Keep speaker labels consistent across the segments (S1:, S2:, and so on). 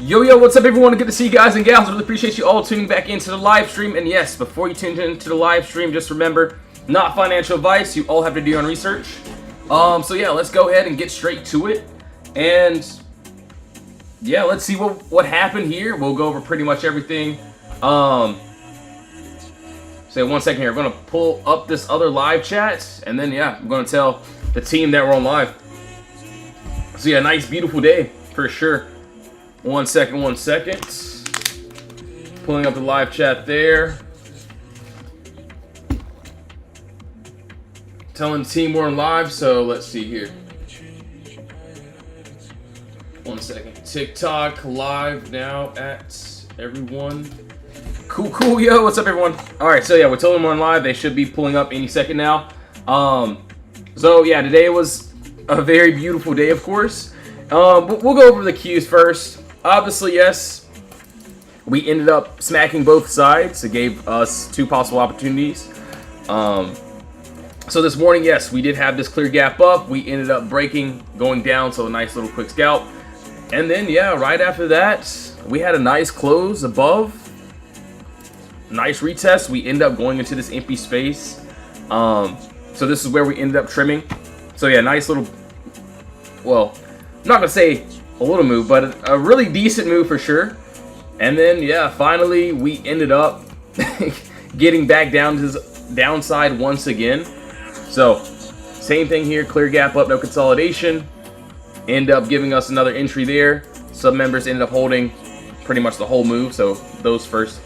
S1: Yo, what's up everyone? Good to see you guys and gals. I really appreciate you all tuning back into the live stream. And yes, before you tune into the live stream, just remember, not financial advice. You all have to do your own research. So yeah, let's go ahead and get straight to it. And yeah, let's see what happened here. We'll go over pretty much everything. Say 1 second here. I'm gonna pull up this other live chat, and then yeah, I'm gonna tell the team that we're on live. So yeah, nice, beautiful day for sure. 1 second. Pulling up the live chat there. Telling the team we're on live, so let's see here. 1 second. TikTok live now at everyone. Cool, yo, what's up everyone? Alright, so yeah, we're telling them we're on live. They should be pulling up any second now. So yeah, today was a very beautiful day, of course. We'll go over the cues first. Obviously, yes, we ended up smacking both sides. It gave us two possible opportunities. So this morning, yes, we did have this clear gap up. We ended up breaking, going down, so a nice little quick scalp. And then, yeah, right after that, we had a nice close above. Nice retest. We end up going into this empty space. So this is where we ended up trimming. So yeah, nice little, well, I'm not gonna say a little move, but a really decent move for sure. And then yeah, finally we ended up getting back down to this downside once again. So same thing here, clear gap up, no consolidation. End up giving us another entry there. Sub members ended up holding pretty much the whole move, so those first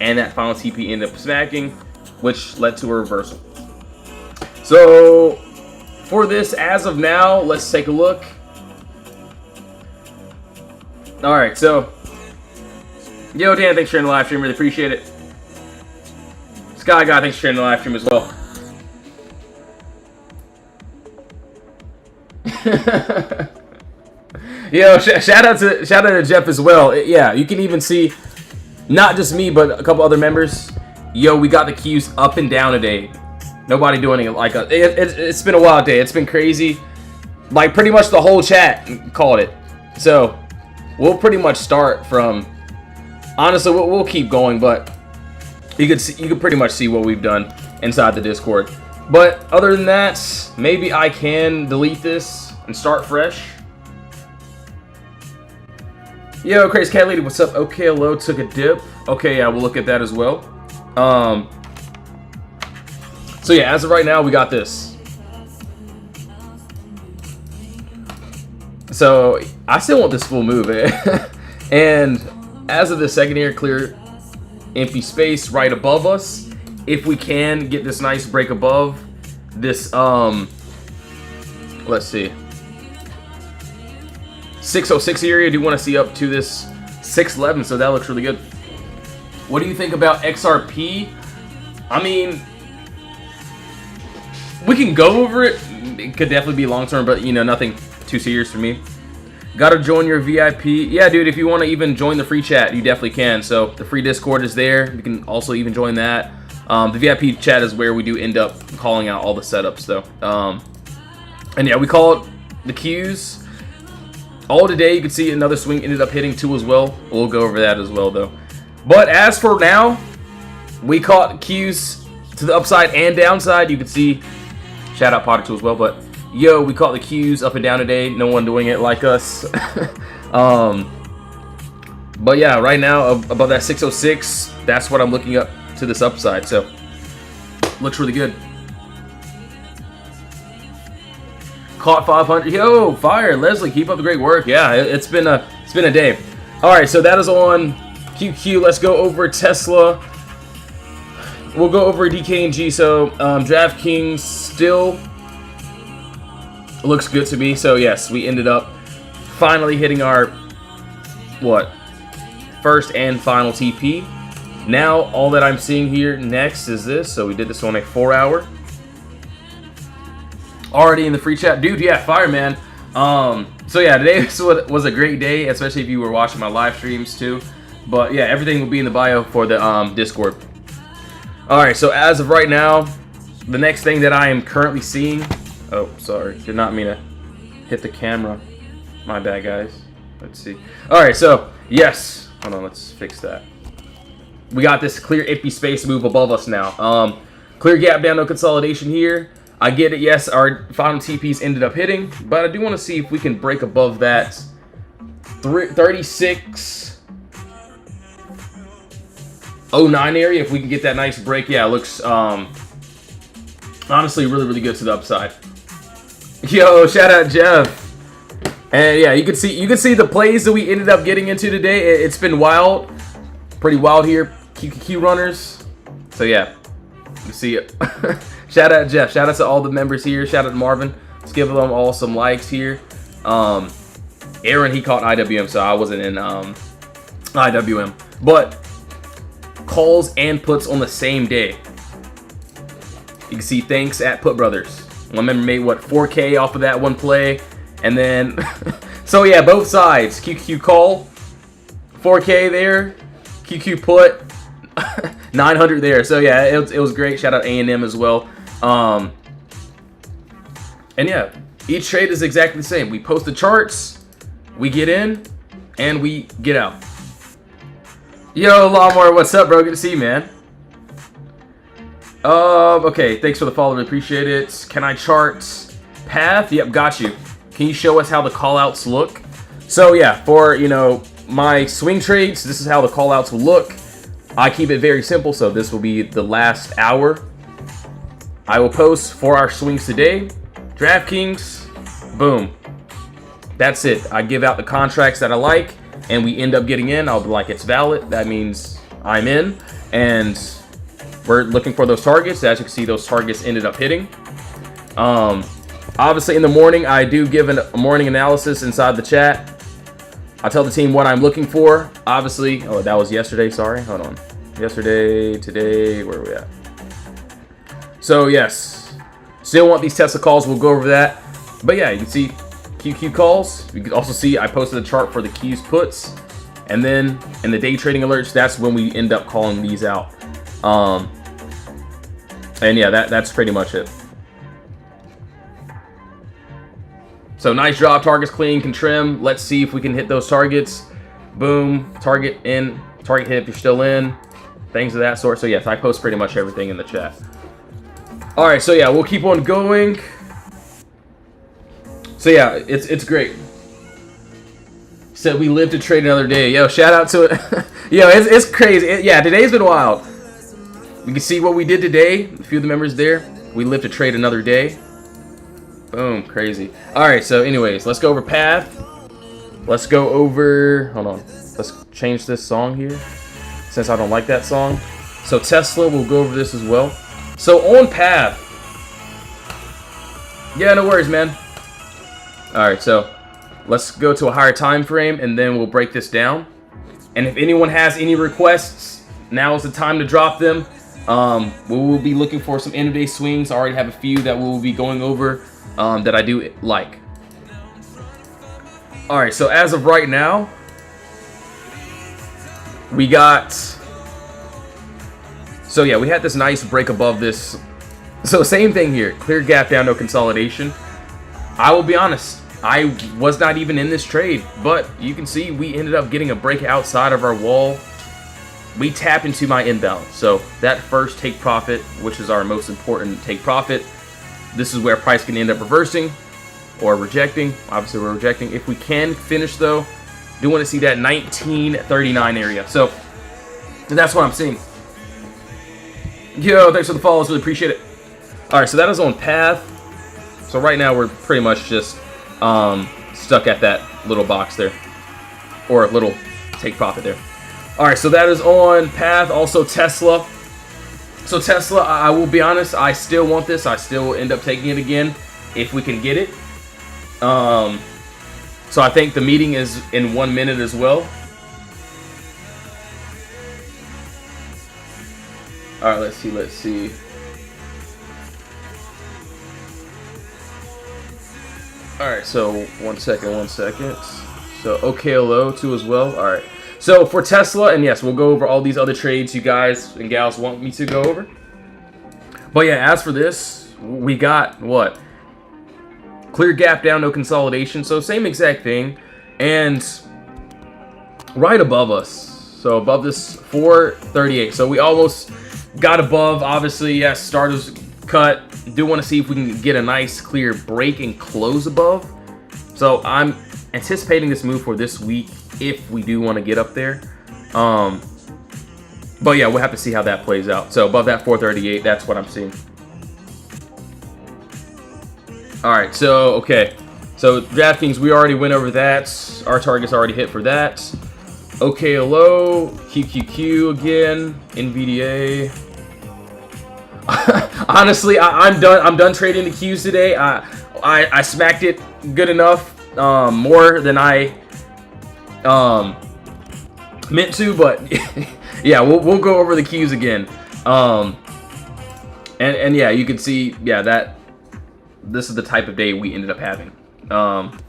S1: and that final TP ended up smacking, which led to a reversal. So for this, as of now, let's take a look. Alright, so yo, Dan, thanks for sharing the live stream. Really appreciate it. Sky Guy, thanks for sharing the live stream as well. Yo, shout out to Jeff as well. Yeah, you can even see not just me, but a couple other members. Yo, we got the queues up and down today. Nobody doing it like us. It's been a wild day. It's been crazy. Like pretty much the whole chat called it. So we'll pretty much start from. Honestly, we'll keep going, but you could pretty much see what we've done inside the Discord. But other than that, maybe I can delete this and start fresh. Yo, Crazy Cat Lady, what's up? Okay, hello, took a dip. Okay, yeah, we'll look at that as well. So yeah, as of right now, we got this. So I still want this full move, and as of the second here, clear empty space right above us. If we can get this nice break above this, let's see, 606 area. I do want to see up to this 611, so that looks really good. What do you think about XRP? I mean, we can go over it. It could definitely be long term, but you know, nothing too serious for me. Gotta join your VIP. Yeah, dude, if you want to even join the free chat, you definitely can. So the free Discord is there. You can also even join that. The VIP chat is where we do end up calling out all the setups though. And yeah, we called the queues all today. You can see another swing ended up hitting 2 as well. We'll go over that as well though. But as for now, we caught queues to the upside and downside. You can see, shout out Potter 2 as well, but yo, we caught the queues up and down today. No one doing it like us. But yeah, right now above that 606, that's what I'm looking up to this upside. So looks really good. Caught 500. Yo, fire, Leslie, keep up the great work. Yeah, it's been a day. All right, so that is on QQ. Let's go over Tesla. We'll go over DKNG. So DraftKings still looks good to me. So yes, we ended up finally hitting our first and final TP. Now all that I'm seeing here next is this. So we did this on a 4-hour. Already in the free chat, dude. Yeah, fire, man. So yeah, today was a great day, especially if you were watching my live streams too. But yeah, everything will be in the bio for the Discord. All right, so as of right now, the next thing that I am currently seeing. Oh, sorry, did not mean to hit the camera. My bad, guys. Let's see. All right, so Yes. Hold on, let's fix that. We got this clear empty space move above us now. Clear gap down, no consolidation here. I get it, yes, our final TPs ended up hitting, but I do want to see if we can break above that 36.09 area. If we can get that nice break, yeah, it looks honestly really good to the upside. Yo, shout out Jeff. And yeah, you can see the plays that we ended up getting into today. It's been wild, pretty wild here. QQQ runners. So yeah, you see it. Shout out Jeff. Shout out to all the members here. Shout out to Marvin. Let's give them all some likes here. Aaron, he caught IWM, so I wasn't in IWM. But calls and puts on the same day. You can see thanks at Put Brothers. One member made what 4K off of that one play, and then so yeah, both sides. QQ call 4K there. QQ put 900 there. So yeah, it was great. Shout out A&M as well. And yeah, each trade is exactly the same. We post the charts, we get in, and we get out. Yo, Lawnmower, what's up, bro? Good to see you, man. Okay, thanks for the follow. We appreciate it. Can I chart path? Yep, got you. Can you show us how the callouts look? So yeah, for my swing trades, this is how the callouts will look. I keep it very simple, so this will be the last hour. I will post for our swings today. DraftKings, boom. That's it. I give out the contracts that I like, and we end up getting in. I'll be like, it's valid. That means I'm in, and we're looking for those targets. As you can see, those targets ended up hitting. Obviously, in the morning, I do give a morning analysis inside the chat. I tell the team what I'm looking for. Obviously, oh, that was yesterday. Sorry, hold on. Yesterday, today, where are we at? So yes, still want these Tesla calls. We'll go over that. But yeah, you can see QQ calls. You can also see I posted a chart for the Q's puts, and then in the day trading alerts, that's when we end up calling these out. And yeah, that's pretty much it. So nice job. Targets clean, can trim. Let's see if we can hit those targets. Boom. Target in. Target hit if you're still in. Things of that sort. So yes, I post pretty much everything in the chat. All right. So yeah, we'll keep on going. So yeah, it's great. Said we live to trade another day. Yo, shout out to it. Yo, it's crazy. Yeah, today's been wild. We can see what we did today. A few of the members there. We live to trade another day. Boom, crazy. All right, so anyways, let's go over path. Let's go over, hold on. Let's change this song here since I don't like that song. So Tesla, we'll go over this as well. So on path. Yeah, no worries, man. All right, so let's go to a higher time frame and then we'll break this down. And if anyone has any requests, now is the time to drop them. We will be looking for some end of day swings. I already have a few that we'll be going over that I do like. All right, so as of right now, we got. So yeah, we had this nice break above this. So same thing here, clear gap down, no consolidation. I will be honest, I was not even in this trade, but you can see we ended up getting a break outside of our wall. We tapped into my inbound. So that first take profit, which is our most important take profit, this is where price can end up reversing or rejecting. Obviously, we're rejecting. If we can finish, though, do want to see that 1939 area. So that's what I'm seeing. Yo, thanks for the follows. Really appreciate it. All right, so that is on path. So right now, we're pretty much just stuck at that little box there, or a little take profit there. All right, so that is on path. Also Tesla. So Tesla, I will be honest, I still want this. I still end up taking it again if we can get it. So I think the meeting is in 1 minute as well. All right, let's see. All right, so one second. So OKLO too as well. All right. So for Tesla, and yes, we'll go over all these other trades you guys and gals want me to go over. But yeah, as for this, we got what? Clear gap down, no consolidation. So same exact thing. And right above us. So above this 438. So we almost got above. Obviously, yes, starters cut. Do want to see if we can get a nice clear break and close above. So I'm anticipating this move for this week if we do want to get up there. But yeah, we'll have to see how that plays out. So above that 438, that's what I'm seeing. All right, so okay. So DraftKings, we already went over that. Our target's already hit for that. OKLO, QQQ again, NVDA. Honestly, I'm done. I'm done trading the Qs today. I smacked it good enough, more than I meant to, but yeah, we'll go over the Qs again. And yeah, you can see, yeah, that this is the type of day we ended up having.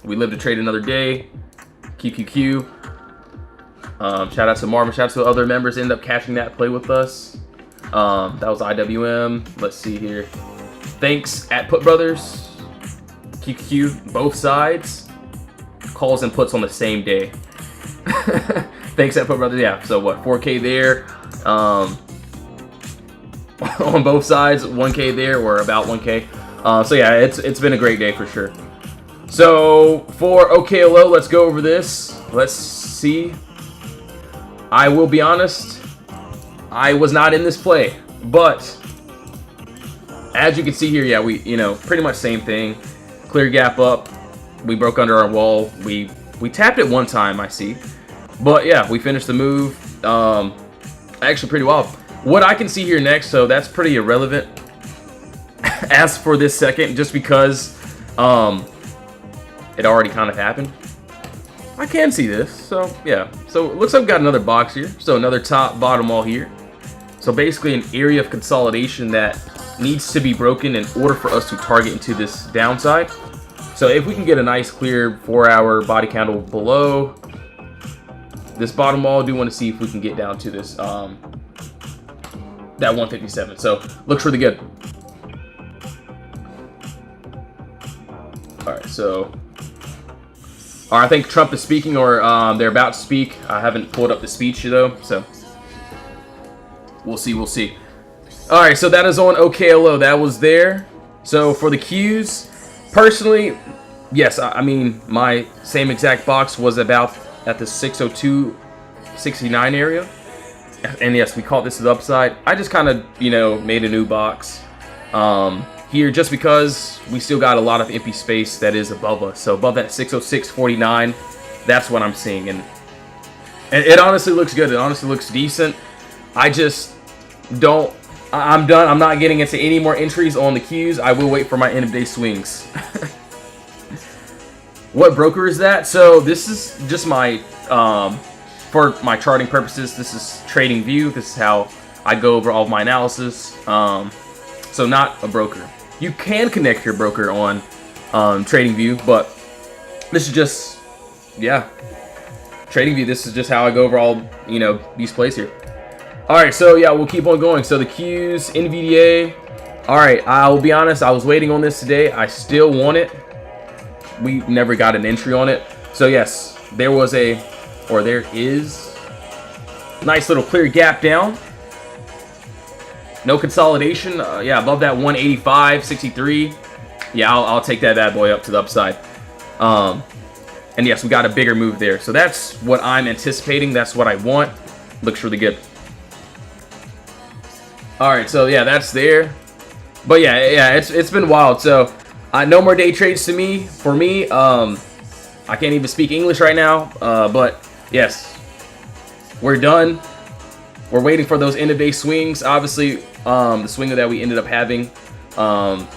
S1: We live to trade another day. QQQ. Shout out to Marvin. Shout out to other members end up catching that play with us. That was IWM. Let's see here. Thanks at Put Brothers. QQQ. Both sides. Calls and puts on the same day. Thanks at Put Brothers. Yeah. So what? 4K there. On both sides. 1K there, or about 1K. So yeah, it's been a great day for sure. So for OKLO, let's go over this. Let's see. I will be honest, I was not in this play, but as you can see here, yeah, we, pretty much same thing. Clear gap up. We broke under our wall. We tapped it one time, I see. But yeah, we finished the move. Actually pretty wild. What I can see here next, so that's pretty irrelevant as for this second, just because it already kind of happened. I can see this, so yeah. So it looks like we've got another box here. So another top, bottom wall here. So basically an area of consolidation that needs to be broken in order for us to target into this downside. So if we can get a nice clear 4-hour body candle below this bottom wall, I do want to see if we can get down to this that 157. So looks really good. All right, so I think Trump is speaking, or they're about to speak. I haven't pulled up the speech though, so we'll see. We'll see. All right, so that is on OKLO. That was there. So for the Qs, personally, yes, I mean my same exact box was about at the 602.69 area, and yes, we called this the upside. I just kind of made a new box here just because we still got a lot of empty space that is above us. So above that 606.49, that's what I'm seeing, and it honestly looks good. It honestly looks decent. I just don't. I'm done. I'm not getting into any more entries on the Qs. I will wait for my end of day swings. What broker is that? So this is just my for my charting purposes. This is TradingView. This is how I go over all of my analysis. So not a broker. You can connect your broker on TradingView, but this is just, yeah, TradingView. This is just how I go over all these plays here. All right, so yeah, we'll keep on going. So the Qs, NVDA. All right, I'll be honest, I was waiting on this today. I still want it. We never got an entry on it. So yes, there is nice little clear gap down. No consolidation. Yeah, above that 185.63. Yeah, I'll take that bad boy up to the upside. And yes, we got a bigger move there. So that's what I'm anticipating. That's what I want. Looks really good. All right, so yeah, that's there. But yeah, it's been wild. So no more day trades for me. I can't even speak English right now. But yes, we're done. We're waiting for those end of day swings. Obviously, the swinger that we ended up having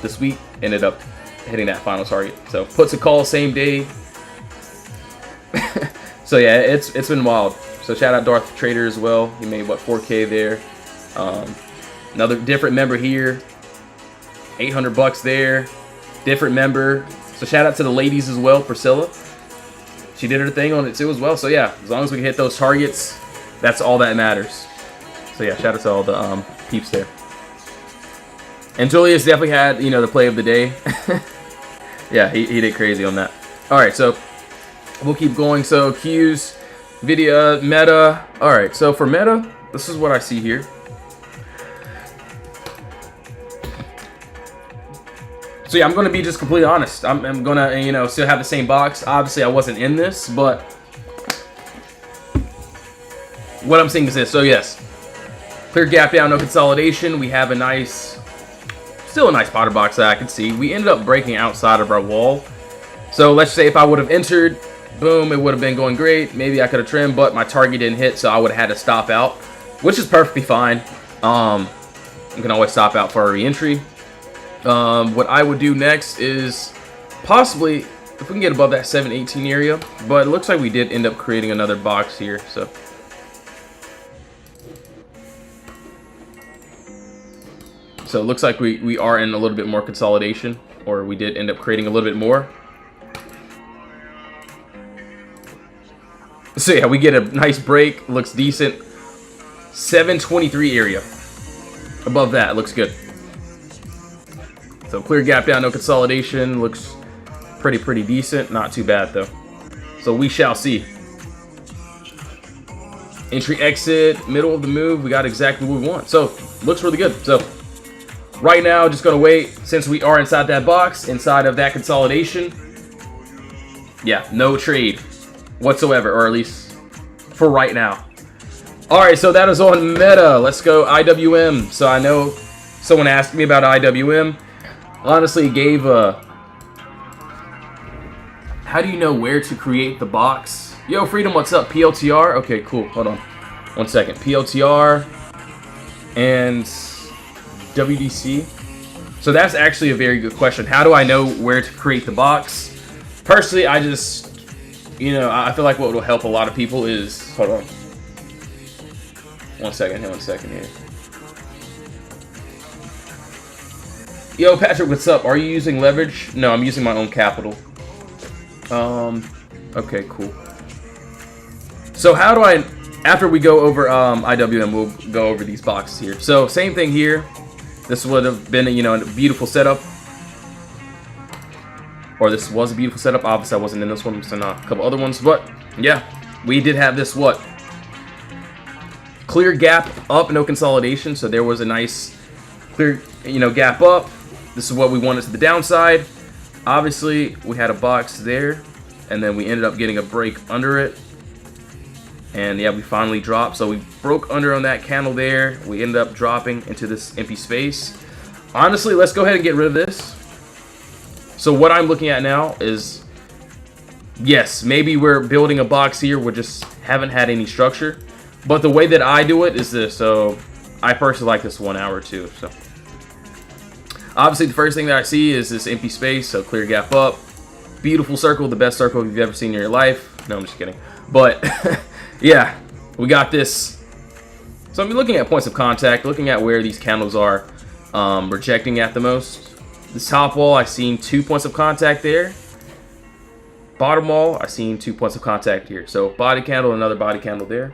S1: this week ended up hitting that final target. So puts a call same day. So yeah, it's been wild. So shout out Darth Trader as well. He made what, 4K there. Another different member here. 800 bucks there. Different member. So shout out to the ladies as well, Priscilla. She did her thing on it too as well. So yeah, as long as we can hit those targets, that's all that matters. So yeah, shout out to all the peeps there. And Julius definitely had, the play of the day. Yeah, he did crazy on that. All right, so we'll keep going. So Qs, Video meta. All right, so for meta, this is what I see here. So yeah, I'm gonna be just completely honest. I'm gonna, you know, still have the same box. Obviously, I wasn't in this, but what I'm saying is this. So yes, clear gap down, no consolidation. We have a nice, still a nice Potter box that I can see. We ended up breaking outside of our wall. So let's say if I would have entered, boom, it would have been going great. Maybe I could have trimmed, but my target didn't hit, so I would have had to stop out, which is perfectly fine. You can always stop out for a re-entry. What I would do next is possibly, if we can get above that 718 area, but it looks like we did end up creating another box here, so. So it looks like we are in a little bit more consolidation, or we did end up creating a little bit more. So yeah, we get a nice break, looks decent. 723 area. Above that, it looks good. So clear gap down, no consolidation, looks pretty decent. Not too bad though. So we shall see. Entry, exit, middle of the move, we got exactly what we want. So looks really good. So right now, just gonna wait since we are inside that box, inside of that consolidation. Yeah, no trade whatsoever, or at least for right now. All right, so that is on meta. Let's go IWM. So I know someone asked me about IWM. Honestly, gave a, how do you know where to create the box? Yo, Freedom, what's up? PLTR? Okay, cool. Hold on. 1 second. PLTR and WDC. So that's actually a very good question. How do I know where to create the box? Personally, I just, you know, I feel like what will help a lot of people is, hold on. 1 second here. Yo, Patrick, what's up? Are you using leverage? No, I'm using my own capital. Okay, cool. So how do I, after we go over IWM, we'll go over these boxes here. So same thing here. This would have been, you know, a beautiful setup. Or this was a beautiful setup. Obviously, I wasn't in this one, so not a couple other ones. But yeah, we did have this, what? Clear gap up, no consolidation. So there was a nice clear, you know, gap up. This is what we wanted to the downside. Obviously, we had a box there, and then we ended up getting a break under it. And yeah, we finally dropped. So we broke under on that candle there. We ended up dropping into this empty space. Honestly, let's go ahead and get rid of this. So what I'm looking at now is, yes, maybe we're building a box here. We just haven't had any structure. But the way that I do it is this. So I personally like this 1 hour too. So obviously the first thing that I see is this empty space. So clear gap up. Beautiful circle. The best circle you've ever seen in your life. No, I'm just kidding. But yeah, we got this. So I'm looking at points of contact, looking at where these candles are rejecting at the most. This top wall, I seen 2 points of contact there. Bottom wall, I seen 2 points of contact here. So body candle, another body candle there.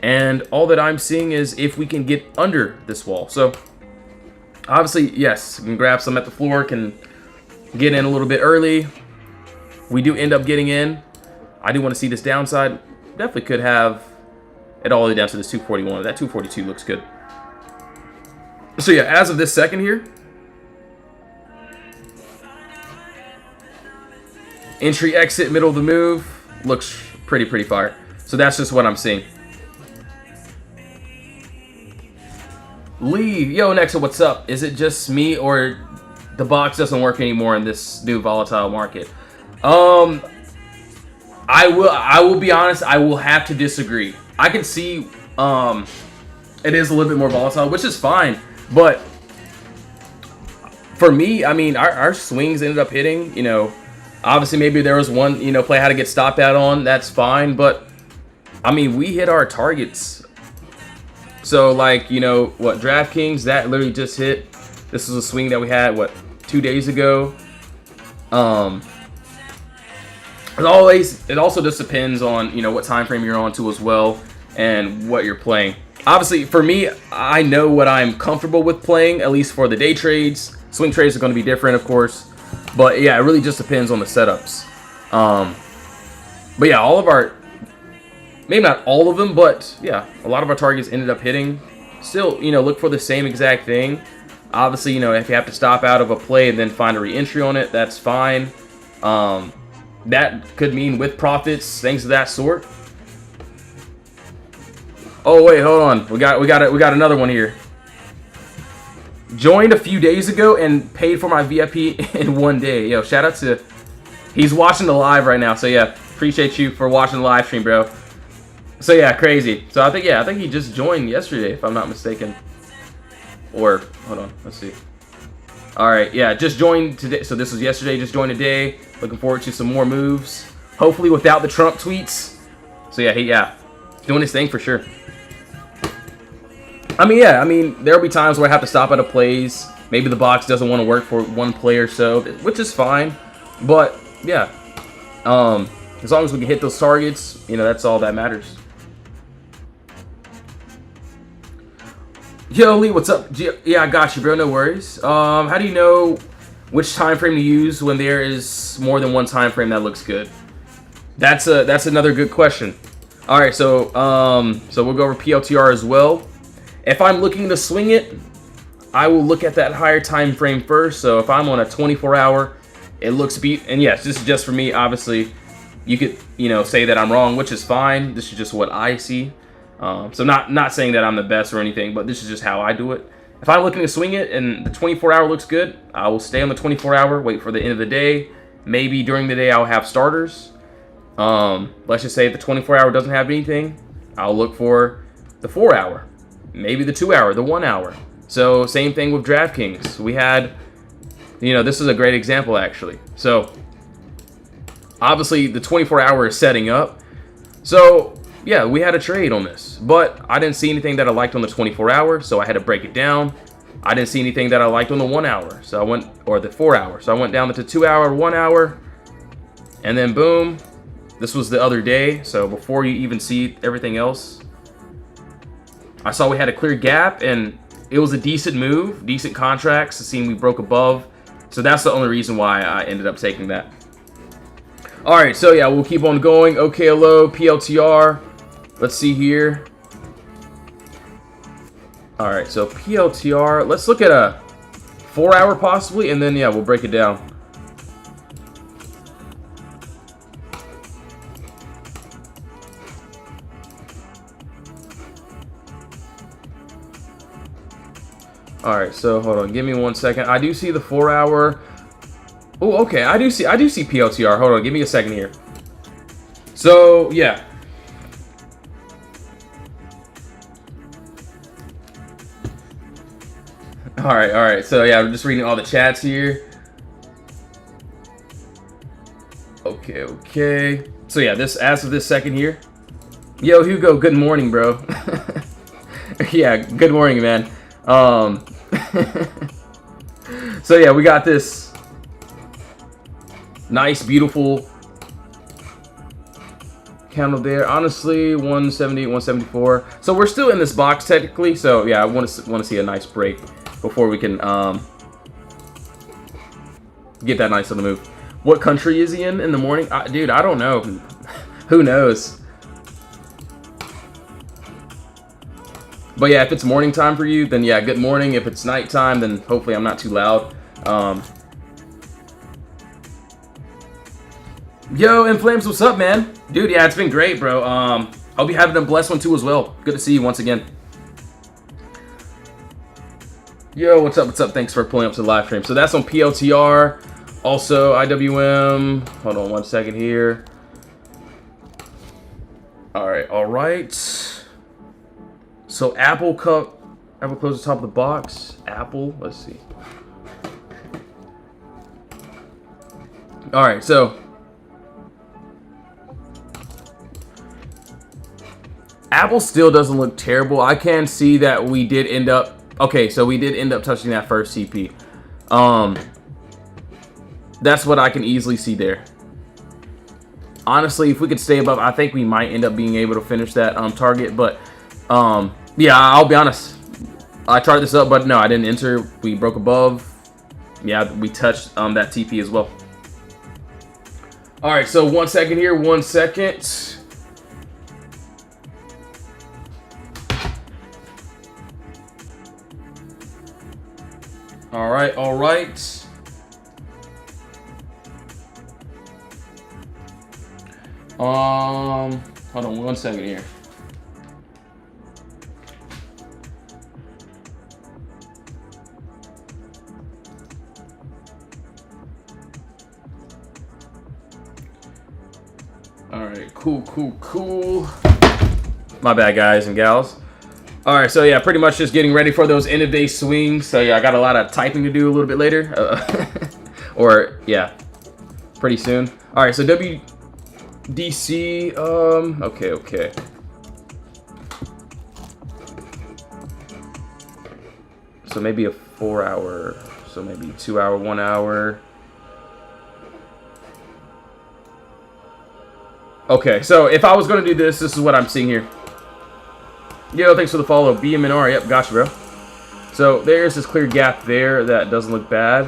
S1: And all that I'm seeing is if we can get under this wall. So obviously, yes, we can grab some at the floor, can get in a little bit early. We do end up getting in. I do want to see this downside. Definitely could have it all the way down to this 241. That 242 looks good. So yeah, as of this second here, entry, exit, middle of the move looks pretty fire. So that's just what I'm seeing. Leave. Yo, Nexa, what's up? Is it just me or the box doesn't work anymore in this new volatile market? I will be honest, I will have to disagree. I can see it is a little bit more volatile, which is fine. But for me, I mean, our swings ended up hitting, you know, obviously maybe there was one, you know, play how to get stopped out on, that's fine. But I mean, we hit our targets. So like, you know, what, DraftKings, that literally just hit. This is a swing that we had, what, 2 days ago. As always, it also just depends on, you know, what time frame you're on to as well and what you're playing. Obviously, for me, I know what I'm comfortable with playing, at least for the day trades. Swing trades are going to be different, of course. But yeah, it really just depends on the setups. But yeah, all of our Maybe not all of them, but yeah, a lot of our targets ended up hitting. Still, you know, look for the same exact thing. Obviously, you know, if you have to stop out of a play and then find a re-entry on it, that's fine. That could mean with profits, things of that sort. Oh wait, hold on. We got another one here. Joined a few days ago and paid for my VIP in 1 day. Yo, shout out to. He's watching the live right now, so yeah, appreciate you for watching the live stream, bro. So yeah, crazy. So I think he just joined yesterday, if I'm not mistaken. Or hold on, let's see. All right, yeah, just joined today. So this was yesterday. Just joined today. Looking forward to some more moves. Hopefully without the Trump tweets. So yeah, doing his thing for sure. I mean, there'll be times where I have to stop at a plays. Maybe the box doesn't want to work for one play or so, which is fine. But yeah, as long as we can hit those targets, you know, that's all that matters. Yo, Lee, what's up? Yeah, I got you, bro. No worries. How do you know which time frame to use when there is more than one time frame that looks good? That's another good question. All right, so we'll go over PLTR as well. If I'm looking to swing it, I will look at that higher time frame first. So if I'm on a 24-hour, it looks and yes, this is just for me. Obviously, you could, you know, say that I'm wrong, which is fine. This is just what I see. So not saying that I'm the best or anything, but this is just how I do it. If I'm looking to swing it and the 24-hour looks good, I will stay on the 24-hour, wait for the end of the day. Maybe during the day I'll have starters. Let's just say if the 24-hour doesn't have anything, I'll look for the 4-hour, maybe the 2-hour, the 1 hour. So same thing with DraftKings. We had, you know, this is a great example actually. So obviously the 24-hour is setting up. So yeah, we had a trade on this, but I didn't see anything that I liked on the 24-hour, so I had to break it down. I didn't see anything that I liked on the 1 hour, so I went, or the 4-hour, so I went down to 2-hour, 1 hour, and then boom, this was the other day. So before you even see everything else, I saw we had a clear gap, and it was a decent move, decent contracts. The scene we broke above, so that's the only reason why I ended up taking that. All right, so yeah, we'll keep on going. OKLO, PLTR. Let's see here. All right, so PLTR. Let's look at a 4-hour possibly, and then yeah, we'll break it down. All right, so hold on, give me 1 second. I do see the 4-hour. Oh, okay, I do see PLTR. Hold on, give me a second here. So yeah. All right. So yeah, I'm just reading all the chats here. Okay. So yeah, this as of this second here. Yo, Hugo, good morning, bro. Yeah, good morning, man. So yeah, we got this nice, beautiful candle there. Honestly, 170, 174. So we're still in this box technically. So yeah, I want to see a nice break before we can get that nice on the move. What country is he in the morning? Dude, I don't know. Who knows? But yeah, if it's morning time for you, then yeah, good morning. If it's nighttime, then hopefully I'm not too loud. Yo, Inflames, what's up, man? Dude, yeah, it's been great, bro. Hope you're having a blessed one too as well. Good to see you once again. Yo, what's up? Thanks for pulling up to the live stream. So that's on PLTR. Also, IWM. Hold on 1 second here. All right. So Apple closed the top of the box. Apple, let's see. All right, so Apple still doesn't look terrible. I can see that we did end up. Okay, so we did end up touching that first CP. That's what I can easily see there. Honestly, if we could stay above, I think we might end up being able to finish that target. But yeah, I'll be honest. I tried this up, but no, I didn't enter. We broke above. Yeah, we touched that TP as well. All right, so 1 second here. 1 second. All right, all right. Hold on 1 second here. All right, cool. My bad, guys and gals. All right, so yeah, pretty much just getting ready for those end of day swings. So yeah, I got a lot of typing to do a little bit later, or yeah, pretty soon. All right, so WDC. Okay. So maybe a 4 hour. So maybe 2 hour, 1 hour. Okay, so if I was gonna do this is what I'm seeing here. Yo, thanks for the follow. BMNR, yep, gotcha, bro. So there's this clear gap there that doesn't look bad.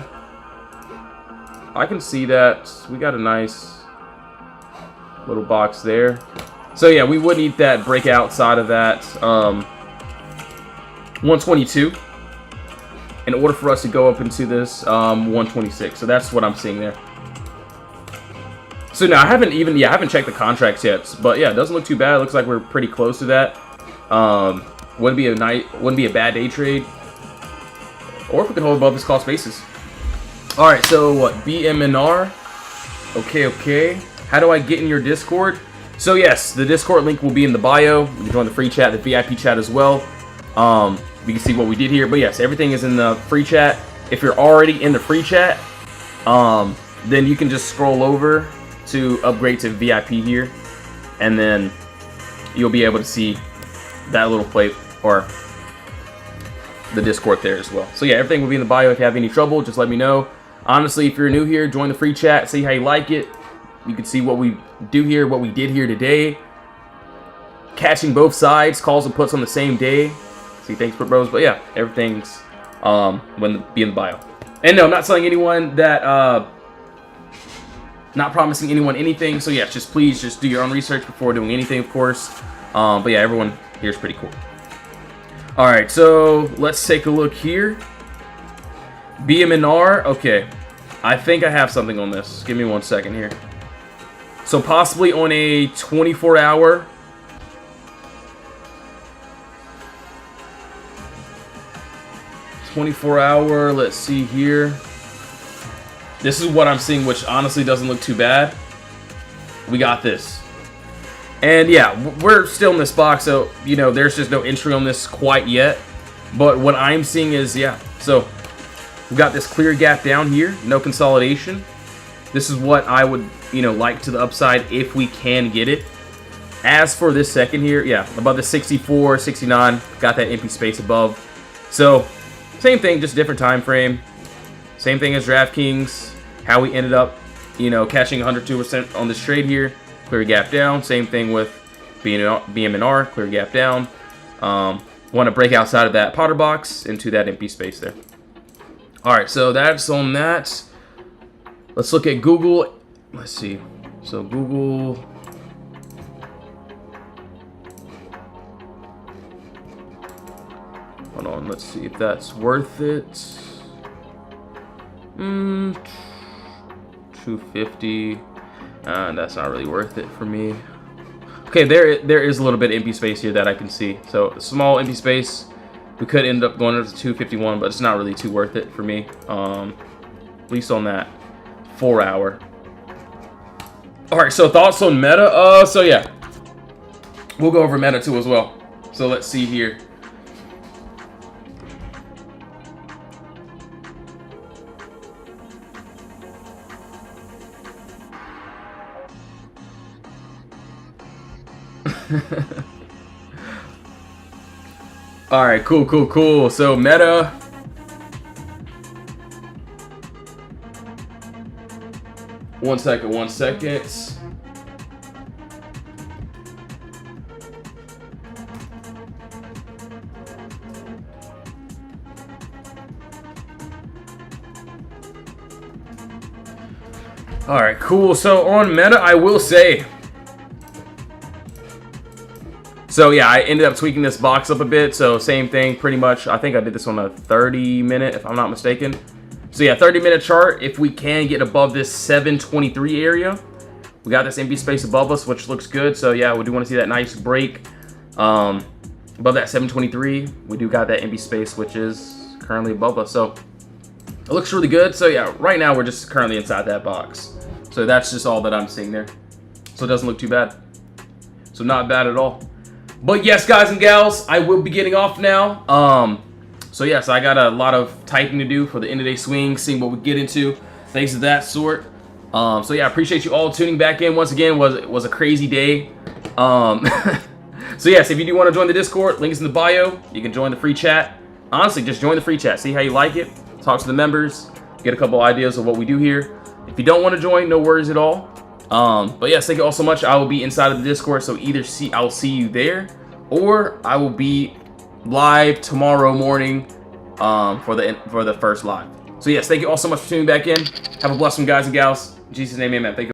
S1: I can see that. We got a nice little box there. So yeah, we would need that breakout outside of that 122 in order for us to go up into this 126. So that's what I'm seeing there. So now I haven't checked the contracts yet, but yeah, it doesn't look too bad. It looks like we're pretty close to that. Wouldn't be a bad day trade, or if we can hold above this cost basis. All right, so what, BMNR? Okay. How do I get in your Discord? So yes, the Discord link will be in the bio. You can join the free chat, the VIP chat as well. You can see what we did here, but yes, everything is in the free chat. If you're already in the free chat, then you can just scroll over to upgrade to VIP here, and then you'll be able to see that little plate or the Discord there as well. So yeah, everything will be in the bio. If you have any trouble, just let me know. Honestly, if you're new here, join the free chat, see how you like it. You can see what we do here, what we did here today. Catching both sides, calls and puts on the same day. See, thanks for bros. But yeah, everything's be in the bio. And no, I'm not telling anyone that not promising anyone anything. So yeah, please do your own research before doing anything, of course. But yeah, everyone here's pretty cool. All right, so let's take a look here. BMNR, okay. I think I have something on this. Give me 1 second here. So possibly on a 24-hour. Let's see here. This is what I'm seeing, which honestly doesn't look too bad. We got this. And yeah, we're still in this box, so, you know, there's just no entry on this quite yet. But what I'm seeing is, yeah, so we've got this clear gap down here, no consolidation. This is what I would, you know, like to the upside if we can get it. As for this second here, yeah, above the 64, 69, got that empty space above. So, same thing, just different time frame. Same thing as DraftKings, how we ended up, you know, catching 102% on this trade here. Clear gap down. Same thing with BMNR, clear gap down. Want to break outside of that Potter box into that empty space there. All right, so that's on that. Let's look at Google. Let's see. So Google. Hold on, let's see if that's worth it. 250. That's not really worth it for me. Okay, there is a little bit of empty space here that I can see. So a small empty space. We could end up going up to 251, but it's not really too worth it for me. At least on that 4 hour. All right, so thoughts on Meta. So yeah, we'll go over Meta too as well. So let's see here. All right, cool. So Meta. One second. All right, cool. So on Meta, I will say So yeah, I ended up tweaking this box up a bit. So same thing, pretty much. I think I did this on a 30-minute, if I'm not mistaken. So yeah, 30-minute chart. If we can get above this 723 area, we got this empty space above us, which looks good. So yeah, we do want to see that nice break above that 723. We do got that empty space, which is currently above us. So it looks really good. So yeah, right now we're just currently inside that box. So that's just all that I'm seeing there. So it doesn't look too bad. So not bad at all. But yes, guys and gals, I will be getting off now. So yes, I got a lot of typing to do for the end of day swing, seeing what we get into, things of that sort. So yeah, I appreciate you all tuning back in once again. It was a crazy day. So yes, if you do want to join the Discord, link is in the bio. You can join the free chat. Honestly, just join the free chat. See how you like it. Talk to the members. Get a couple ideas of what we do here. If you don't want to join, no worries at all. But yes, thank you all so much. I will be inside of the Discord, so either I'll see you there, or I will be live tomorrow morning for the first live. So yes, thank you all so much for tuning back in. Have a blessed one, guys and gals. In Jesus' name, amen. Thank you.